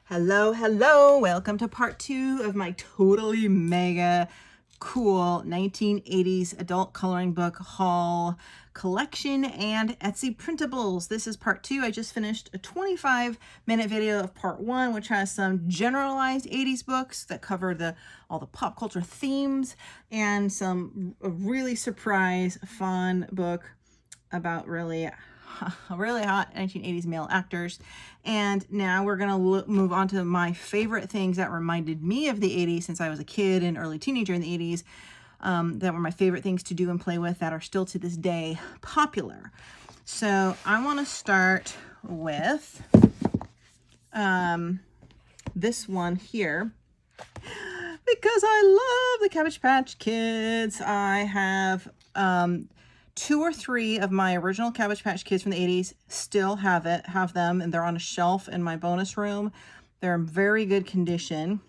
Hello, welcome to part 2 of my totally mega cool 1980s adult coloring book haul collection and Etsy printables. This is part 2. I just finished a 25-minute video of part 1, which has some generalized 80s books that cover all the pop culture themes, and a really surprise fun book about really hot 1980s male actors. And now we're gonna move on to my favorite things that reminded me of the 80s since I was a kid and early teenager in the 80s, that were my favorite things to do and play with that are still to this day popular. So I want to start with this one here because I love the Cabbage Patch Kids. I have 2 or 3 of my original Cabbage Patch Kids from the 80s still have them, and they're on a shelf in my bonus room. They're in very good condition.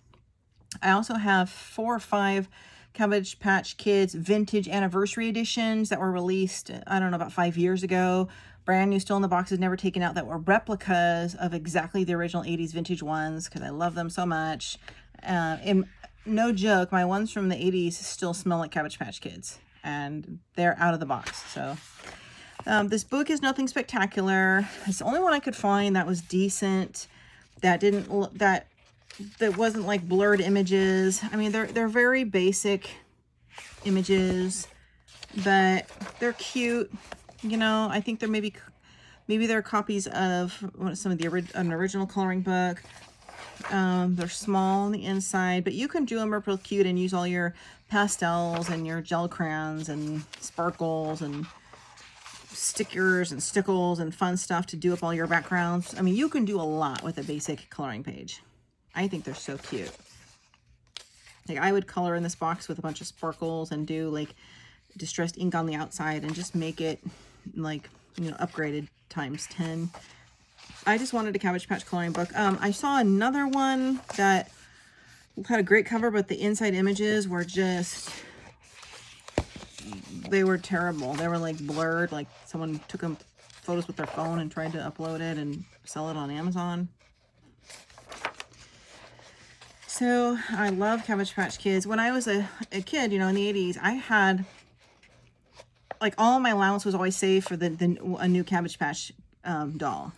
I also have 4 or 5 Cabbage Patch Kids vintage anniversary editions that were released, I don't know, about 5 years ago. Brand new, still in the boxes, never taken out, that were replicas of exactly the original 80s vintage ones because I love them so much. And no joke, my ones from the 80s still smell like Cabbage Patch Kids, and they're out of the box. So this book is nothing spectacular. It's the only one I could find that was decent, that wasn't like blurred images. I mean, they're very basic images, but they're cute. You know, I think they're maybe they're copies of some of an original coloring book. They're small on the inside, but you can do them real cute and use all your pastels and your gel crayons and sparkles and stickers and stickles and fun stuff to do up all your backgrounds. I mean, you can do a lot with a basic coloring page. I think they're so cute. Like, I would color in this box with a bunch of sparkles and do like distressed ink on the outside and just make it like, you know, upgraded times 10. I just wanted a Cabbage Patch coloring book. I saw another one that had a great cover, but the inside images were just, they were terrible. They were like blurred, like someone took them photos with their phone and tried to upload it and sell it on Amazon. So I love Cabbage Patch Kids. When I was a kid, you know, in the 80s, I had, like, all my allowance was always saved for a new Cabbage Patch doll.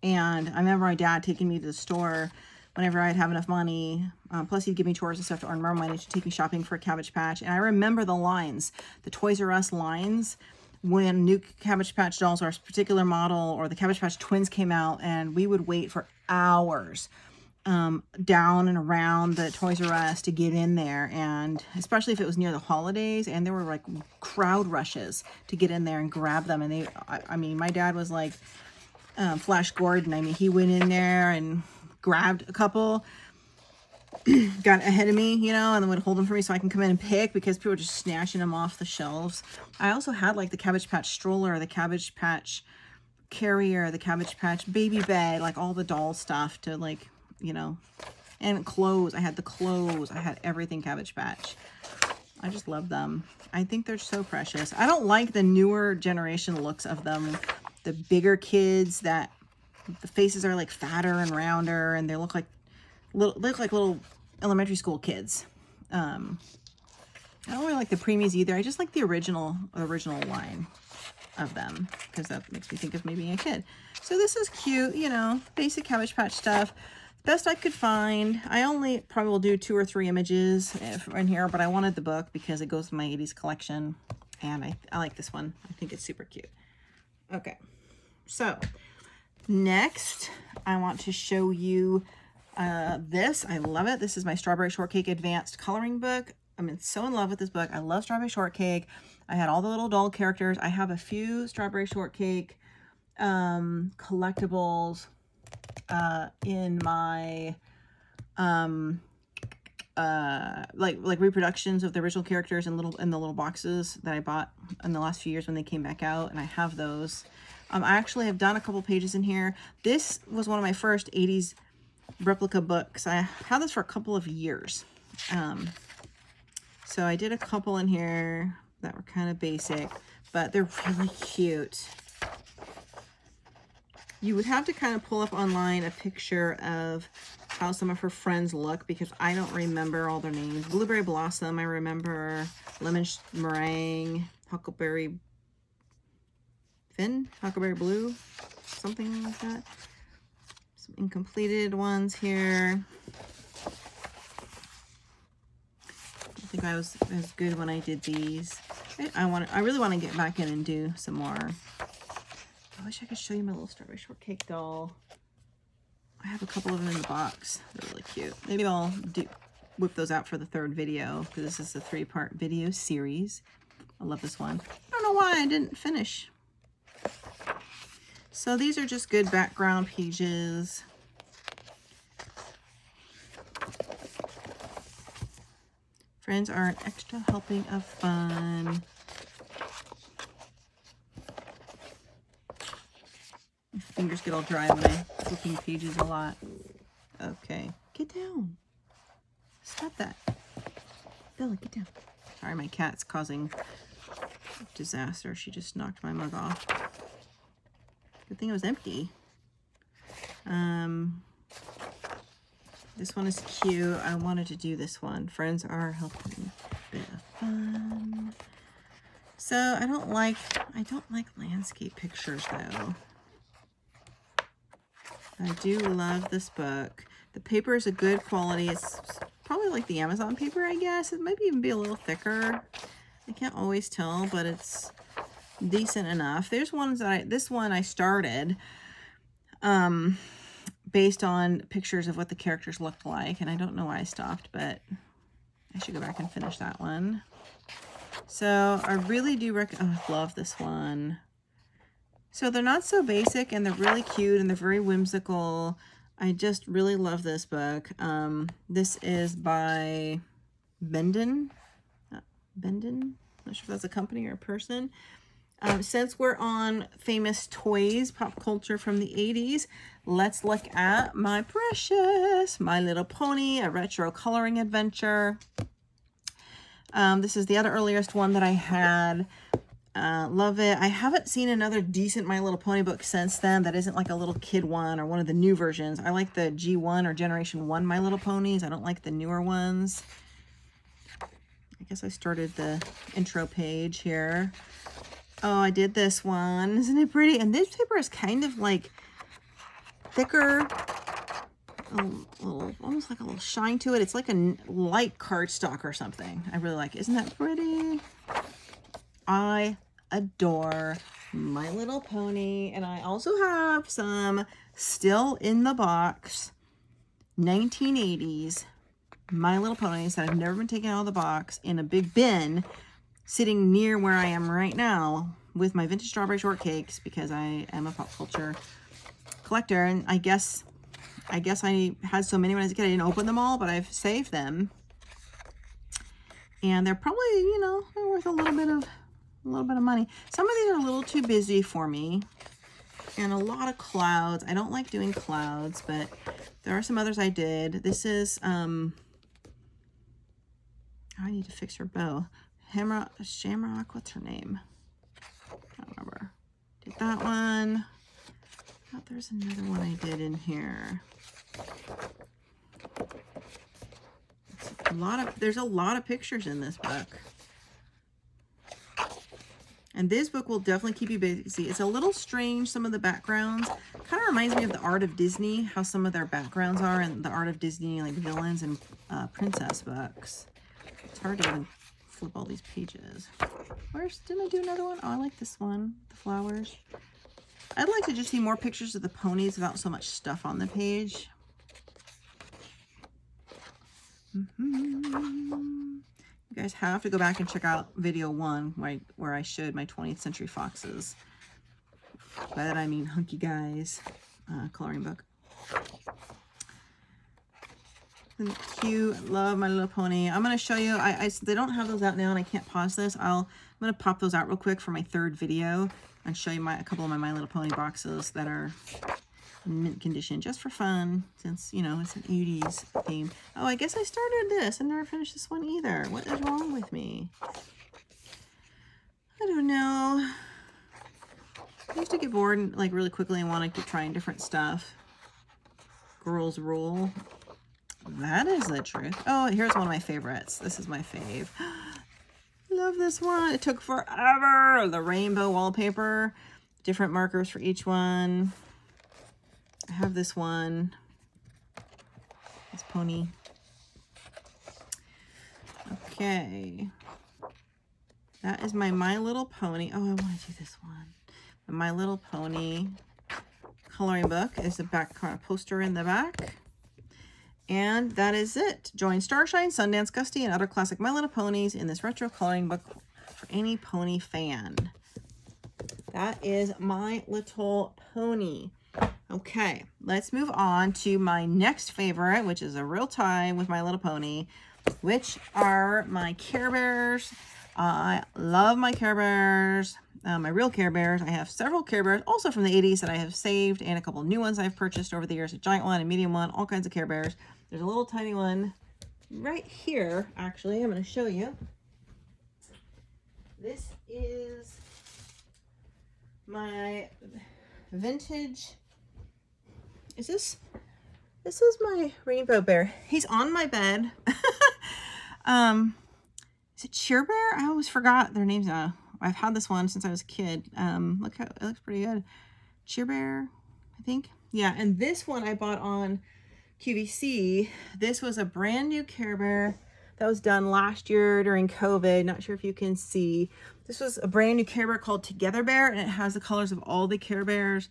And I remember my dad taking me to the store whenever I'd have enough money. Plus, he'd give me chores and stuff to earn more money to take me shopping for a Cabbage Patch. And I remember the lines, the Toys R Us lines, when new Cabbage Patch dolls or a particular model or the Cabbage Patch Twins came out, and we would wait for hours down and around the Toys R Us to get in there, and especially if it was near the holidays, and there were like crowd rushes to get in there and grab them. And I mean, my dad was like Flash Gordon. I mean, he went in there and grabbed a couple, got ahead of me, you know, and then would hold them for me so I can come in and pick, because people were just snatching them off the shelves. I also had like the Cabbage Patch stroller, the Cabbage Patch carrier, the Cabbage Patch baby bed, like all the doll stuff to, like, you know, and clothes. I had the clothes. I had everything Cabbage Patch. I just love them. I think they're so precious. I don't like the newer generation looks of them. The bigger kids, that the faces are like fatter and rounder, and they look like little elementary school kids. I don't really like the preemies either. I just like the original line of them, because that makes me think of me being a kid. So this is cute, you know, basic Cabbage Patch stuff. Best I could find. I only probably will do 2 or 3 images in here, but I wanted the book because it goes with my 80s collection, and I like this one. I think it's super cute. Okay, so next I want to show you this. I love it. This is my Strawberry Shortcake Advanced Coloring Book. I'm so in love with this book. I love Strawberry Shortcake. I had all the little doll characters. I have a few Strawberry Shortcake collectibles in my like reproductions of the original characters in the little boxes that I bought in the last few years when they came back out, and I have those. I actually have done a couple pages in here. This was one of my first 80s replica books. I had this for a couple of years. So I did a couple in here that were kind of basic, but they're really cute. You would have to kind of pull up online a picture of how some of her friends look, because I don't remember all their names. Blueberry Blossom, I remember. Lemon Meringue, Huckleberry Finn, Huckleberry Blue, something like that. Some incompleted ones here. I think I was as good when I did these. I really want to get back in and do some more. I wish I could show you my little Strawberry Shortcake doll. I have a couple of them in the box. They're really cute. Maybe I'll whip those out for the third video, because this is a 3-part video series. I love this one. I don't know why I didn't finish. So these are just good background pages. Friends are an extra helping of fun. My fingers get all dry when I'm flipping pages a lot. Okay, get down. Stop that. Bella, get down. Sorry, my cat's causing disaster. She just knocked my mug off. Good thing it was empty. This one is cute. I wanted to do this one. Friends are helping. Bit of fun. So I don't like landscape pictures though. I do love this book. The paper is a good quality. It's probably like the Amazon paper, I guess. It might even be a little thicker. I can't always tell, but it's decent enough. There's ones that this one I started based on pictures of what the characters looked like, and I don't know why I stopped, but I should go back and finish that one. So I really do recommend. Oh, I love this one. So they're not so basic, and they're really cute, and they're very whimsical. I just really love this book. This is by Bendon. Bendon? Not sure if that's a company or a person. Since we're on famous toys, pop culture from the 80s, let's look at my precious My Little Pony, a retro coloring adventure. This is the other earliest one that I had. Love it. I haven't seen another decent My Little Pony book since then that isn't like a little kid one or one of the new versions. I like the G1 or Generation 1 My Little Ponies. I don't like the newer ones. I guess I started the intro page here. Oh, I did this one. Isn't it pretty? And this paper is kind of like thicker, almost like a little shine to it. It's like a light cardstock or something. I really like it. Isn't that pretty? I adore My Little Pony. And I also have some still in the box 1980s My Little Ponies that have never been taken out of the box in a big bin sitting near where I am right now with my vintage Strawberry Shortcakes, because I am a pop culture collector, and I guess I had so many when I was a kid I didn't open them all, but I've saved them, and they're probably, you know, they're worth a little bit of money. Some of these are a little too busy for me, and a lot of clouds. I don't like doing clouds, but there are some others I did. This is I need to fix her bow. Shamrock, what's her name? I don't remember. Did that one. Oh, there's another one I did in here. There's a lot of pictures in this book. And this book will definitely keep you busy. It's a little strange, some of the backgrounds. Kind of reminds me of the Art of Disney, how some of their backgrounds are in the Art of Disney, like villains and princess books. It's hard to even flip all these pages. Didn't I do another one? Oh, I like this one, the flowers. I'd like to just see more pictures of the ponies without so much stuff on the page. You guys have to go back and check out video 1 where I showed my 20th Century Foxes. By that I mean Hunky Guys coloring book. Cute. Love My Little Pony. I'm going to show you. They don't have those out now, and I can't pause this. I'm going to pop those out real quick for my third video and show you a couple of my Little Pony boxes that are in mint condition, just for fun, since, you know, it's an 80s theme. Oh, I guess I started this and never finished this one either. What is wrong with me? I don't know. I used to get bored and, like, really quickly and want to keep trying different stuff. Girls rule. That is the truth. Oh, here's one of my favorites. This is my fave. Love this one. It took forever. The rainbow wallpaper. Different markers for each one. I have this one. This pony. Okay. That is My Little Pony. Oh, I want to do this one. The My Little Pony coloring book is the back kind of poster in the back. And that is it. Join Starshine, Sundance Gusty, and other classic My Little Ponies in this retro coloring book for any pony fan. That is My Little Pony. Okay, let's move on to my next favorite, which is a real tie with My Little Pony, which are my Care Bears. I love my Care Bears, my real Care Bears. I have several Care Bears, also from the 80s, that I have saved, and a couple new ones I've purchased over the years, a giant one, a medium one, all kinds of Care Bears. There's a little tiny one right here, actually. I'm going to show you. This is my vintage. This is my rainbow bear. He's on my bed. Is it Cheer Bear? I always forgot their names now. I've had this one since I was a kid. Look how it looks pretty good. Cheer Bear, I think. Yeah, and this one I bought on QVC. This was a brand new Care Bear that was done last year during COVID. Not sure if you can see. This was a brand new Care Bear called Together Bear, and it has the colors of all the Care Bears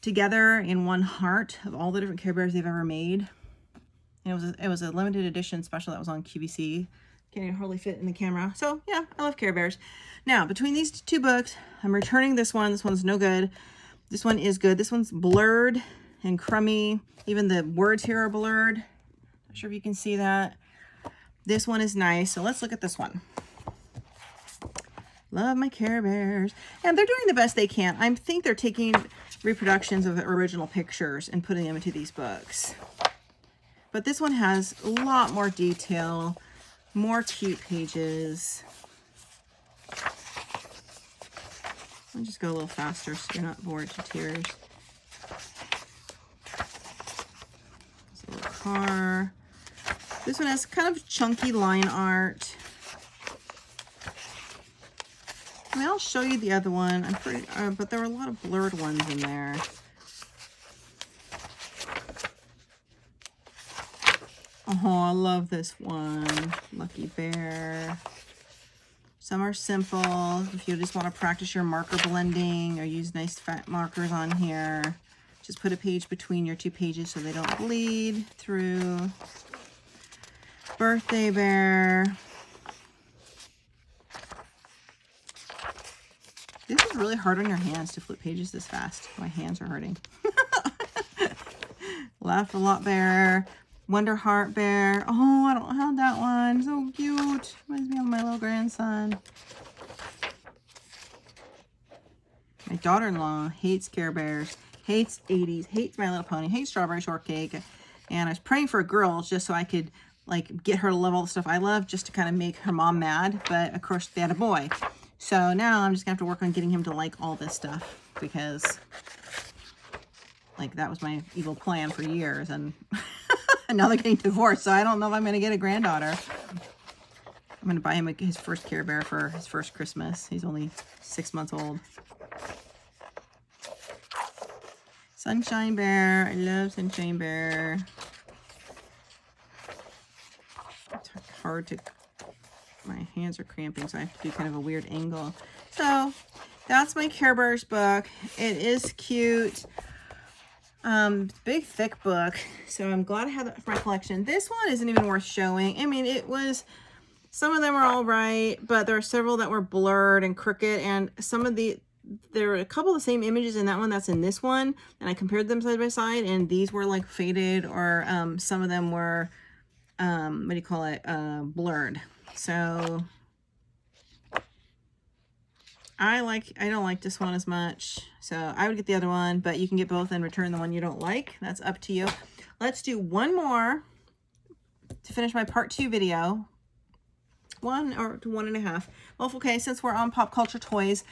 together in one heart of all the different Care Bears they've ever made. And it was a limited edition special that was on QVC. Can't even hardly fit in the camera. So yeah, I love Care Bears. Now, between these two books, I'm returning this one. This one's no good. This one is good. This one's blurred and crummy. Even the words here are blurred. Not sure if you can see that. This one is nice. So let's look at this one. Love my Care Bears. And they're doing the best they can. I think they're taking reproductions of the original pictures and putting them into these books. But this one has a lot more detail, more cute pages. I'll just go a little faster so you're not bored to tears. There's a little car. This one has kind of chunky line art. I mean, I'll show you the other one. I'm pretty, but there were a lot of blurred ones in there. Oh, I love this one. Lucky Bear. Some are simple. If you just want to practice your marker blending or use nice fat markers on here, just put a page between your two pages so they don't bleed through. Birthday Bear. This is really hard on your hands to flip pages this fast. My hands are hurting. Laugh a Lot Bear. Wonder Heart Bear. Oh, I don't have that one. So cute. Reminds me of my little grandson. My daughter-in-law hates Care Bears, hates 80s, hates My Little Pony, hates Strawberry Shortcake. And I was praying for a girl just so I could, like, get her to love all the stuff I love, just to kind of make her mom mad. But, of course, they had a boy. So now I'm just going to have to work on getting him to like all this stuff, because, like, that was my evil plan for years. And and now they're getting divorced, so I don't know if I'm going to get a granddaughter. I'm going to buy him his first Care Bear for his first Christmas. He's only 6 months old. Sunshine Bear. I love Sunshine Bear. It's hard to... My hands are cramping, so I have to do kind of a weird angle. So that's my Care Bears book. It is cute. Big thick book, so I'm glad I have that for my collection. This one isn't even worth showing. I mean, it was, some of them were all right, but there are several that were blurred and crooked, and some of there were a couple of the same images in that one that's in this one, and I compared them side by side, and these were like faded, or some of them were what do you call it, blurred. So I don't like this one as much, so I would get the other one, but you can get both and return the one you don't like. That's up to you. Let's do one more to finish my part 2 video. 1 or 1.5. Well, okay, since we're on pop culture toys,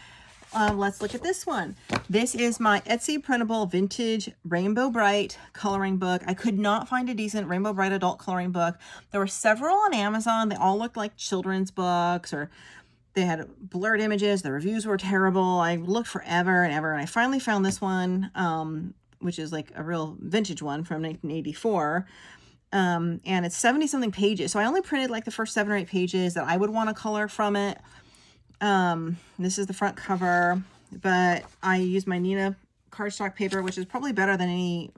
Let's look at this one. This is my Etsy printable vintage Rainbow Brite coloring book. I could not find a decent Rainbow Brite adult coloring book. There were several on Amazon. They all looked like children's books, or they had blurred images. The reviews were terrible. I looked forever and ever, and I finally found this one, which is like a real vintage one from 1984. And it's 70-something pages. So I only printed like the first 7 or 8 pages that I would want to color from it. This is the front cover, but I used my Nina cardstock paper, which is probably better than any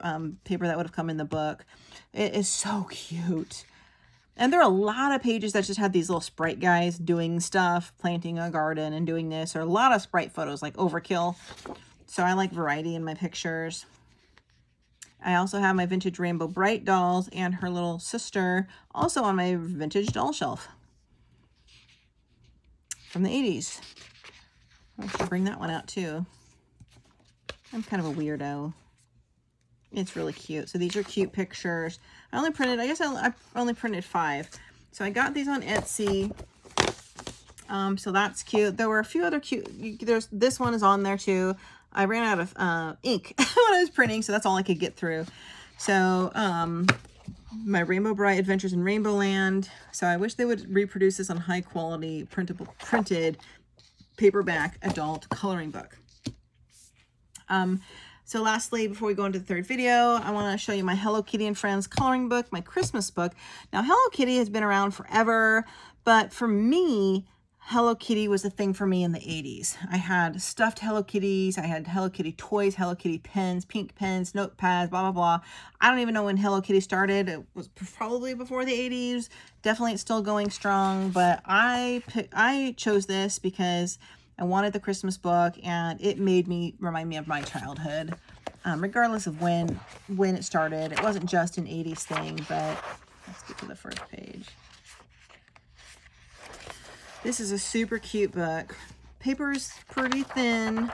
paper that would have come in the book. It is so cute. And there are a lot of pages that just had these little sprite guys doing stuff, planting a garden and doing this, or a lot of sprite photos like overkill. So I like variety in my pictures. I also have my vintage Rainbow Brite dolls and her little sister also on my vintage doll shelf from the 80s. I should bring that one out too. I'm kind of a weirdo. It's really cute. So these are cute pictures. I only printed, I guess I only printed 5. So I got these on Etsy. So that's cute. There were a few other cute, this one is on there too. I ran out of ink when I was printing, so that's all I could get through. So my Rainbow Brite Adventures in Rainbow Land. So I wish they would reproduce this on high quality printed paperback adult coloring book. So lastly, before we go into the third video, I want to show you my Hello Kitty and Friends coloring book, my Christmas book. Now, Hello Kitty has been around forever, but for me, Hello Kitty was a thing for me in the 80s. I had stuffed Hello Kitties, I had Hello Kitty toys, Hello Kitty pens, pink pens, notepads, blah, blah, blah. I don't even know when Hello Kitty started. It was probably before the 80s. Definitely it's still going strong, but I chose this because I wanted the Christmas book, and it remind me of my childhood, regardless of when it started. It wasn't just an 80s thing, but let's get to the first page. This is a super cute book. Paper's pretty thin,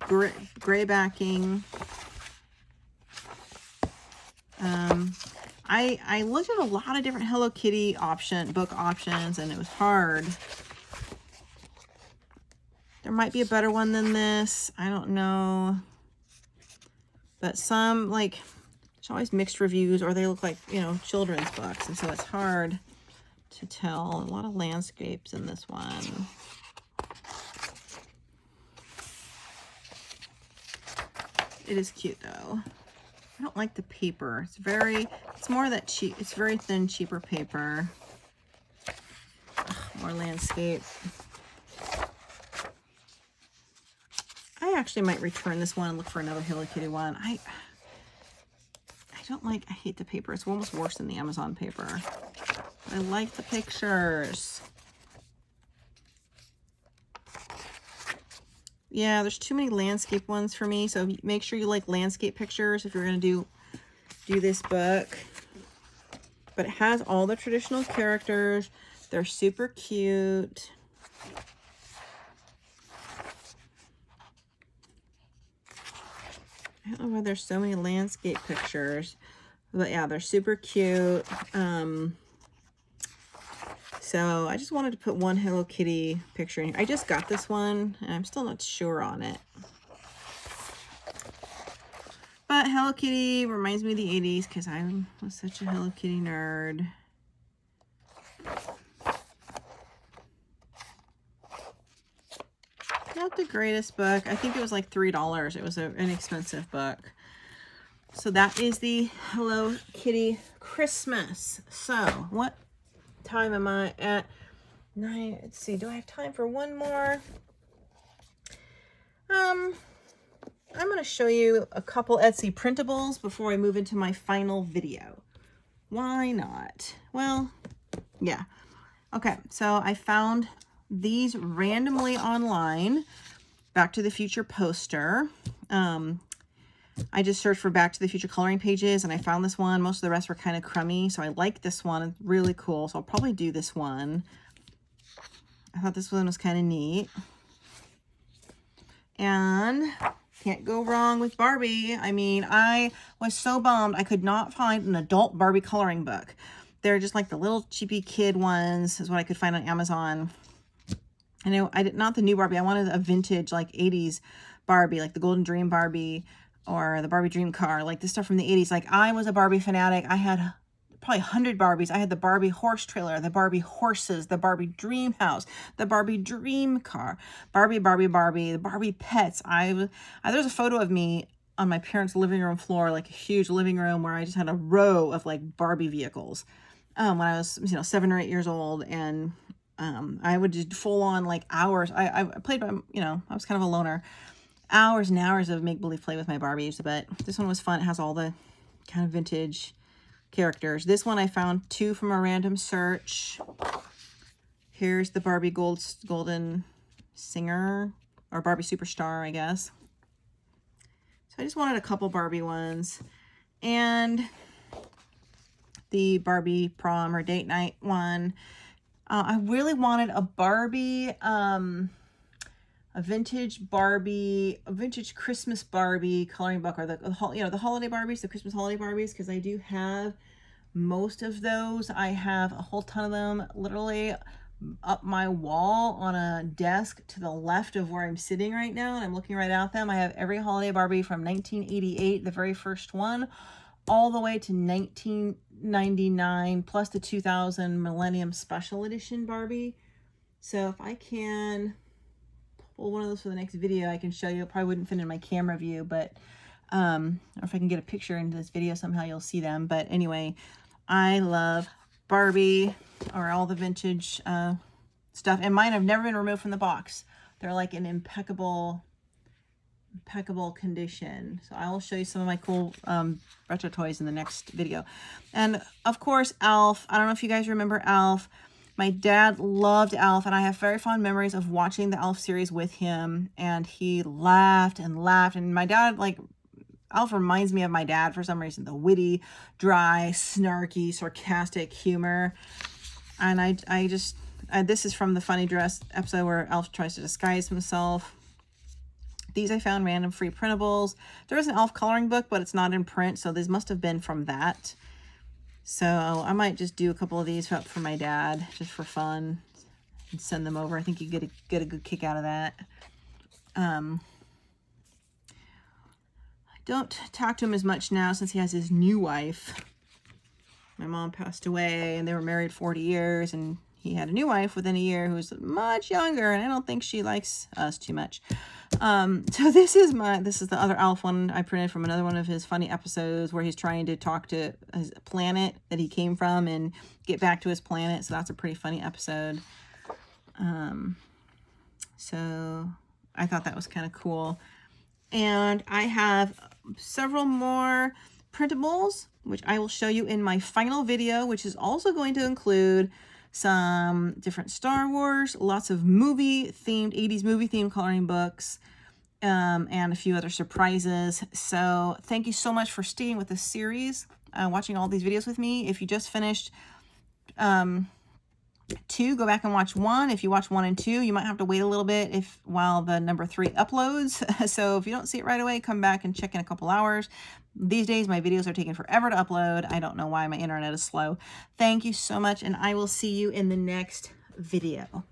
gray backing. I looked at a lot of different Hello Kitty book options, and it was hard. There might be a better one than this. I don't know. But some, like, there's always mixed reviews, or they look like, you know, children's books. And so it's hard to tell. A lot of landscapes in this one. It is cute, though. I don't like the paper. It's more that cheap. It's very thin, cheaper paper. Ugh, more landscape. I actually might return this one and look for another Hello Kitty one. I hate the paper. It's almost worse than the Amazon paper. I like the pictures. Yeah, there's too many landscape ones for me, so make sure you like landscape pictures if you're going to do this book. But it has all the traditional characters. They're super cute. I don't know why there's so many landscape pictures, but yeah, they're super cute. So I just wanted to put one Hello Kitty picture in here. I just got this one, and I'm still not sure on it. But Hello Kitty reminds me of the 80s because I was such a Hello Kitty nerd. Not the greatest book. I think it was like $3. It was an inexpensive book. So that is the Hello Kitty Christmas. So what time am I at? 9. Let's see. Do I have time for one more? I'm going to show you a couple Etsy printables before I move into my final video. Why not? Well, yeah. Okay, so I found these randomly online. Back to the Future poster. I just searched for Back to the Future coloring pages, and I found this one. Most of the rest were kind of crummy, so I like this one. It's really cool, so I'll probably do this one. I thought this one was kind of neat. And can't go wrong with Barbie. I mean, I was so bummed I could not find an adult Barbie coloring book. They're just like the little cheapy kid ones is what I could find on Amazon. I know I did not the new Barbie. I wanted a vintage like 80s Barbie, like the Golden Dream Barbie or the Barbie Dream Car, like this stuff from the 80s. Like I was a Barbie fanatic. I had probably 100 Barbies. I had the Barbie horse trailer, the Barbie horses, the Barbie dream house, the Barbie dream car, Barbie, the Barbie pets. There's a photo of me on my parents' living room floor, like a huge living room where I just had a row of like Barbie vehicles. When I was, 7 or 8 years old, and I would just full on like hours. I played by, I was kind of a loner. Hours and hours of make-believe play with my Barbies, but this one was fun. It has all the kind of vintage characters. This one I found 2 from a random search. Here's the Barbie Golden Singer, or Barbie Superstar, I guess. So I just wanted a couple Barbie ones. And the Barbie prom or date night one. I really wanted a Barbie, a vintage Christmas Barbie coloring book, or the holiday Barbies, the Christmas holiday Barbies, because I do have most of those. I have a whole ton of them literally up my wall on a desk to the left of where I'm sitting right now, and I'm looking right at them. I have every holiday Barbie from 1988, the very first one, all the way to 1999, plus the 2000 Millennium Special Edition Barbie. So if I can pull one of those for the next video, I can show you. It probably wouldn't fit in my camera view, but or if I can get a picture into this video somehow, you'll see them. But anyway, I love Barbie, or all the vintage stuff, and mine have never been removed from the box. They're like in impeccable condition. So I will show you some of my cool retro toys in the next video. And of course, Alf. I don't know if you guys remember Alf. My dad loved Alf, and I have very fond memories of watching the Alf series with him, and he laughed and laughed. And my dad, like, Alf reminds me of my dad for some reason. The witty, dry, snarky, sarcastic humor. And this is from the Funny Dress episode where Alf tries to disguise himself. These I found random free printables. There is an Elf coloring book, but it's not in print, so these must have been from that. So I might just do a couple of these for my dad, just for fun, and send them over. I think you get a good kick out of that. I don't talk to him as much now since he has his new wife. My mom passed away, and they were married 40 years, and he had a new wife within a year who was much younger, and I don't think she likes us too much. So this is the other Alf one I printed from another one of his funny episodes where he's trying to talk to his planet that he came from and get back to his planet. So that's a pretty funny episode. So I thought that was kind of cool. And I have several more printables, which I will show you in my final video, which is also going to include some different Star Wars, lots of 80s movie themed coloring books, and a few other surprises. So thank you so much for staying with this series, watching all these videos with me. If you just finished 2, go back and watch 1. If you watch 1 and 2, you might have to wait a little bit while the number 3 uploads. So if you don't see it right away, come back and check in a couple hours. These days, my videos are taking forever to upload. I don't know why my internet is slow. Thank you so much, and I will see you in the next video.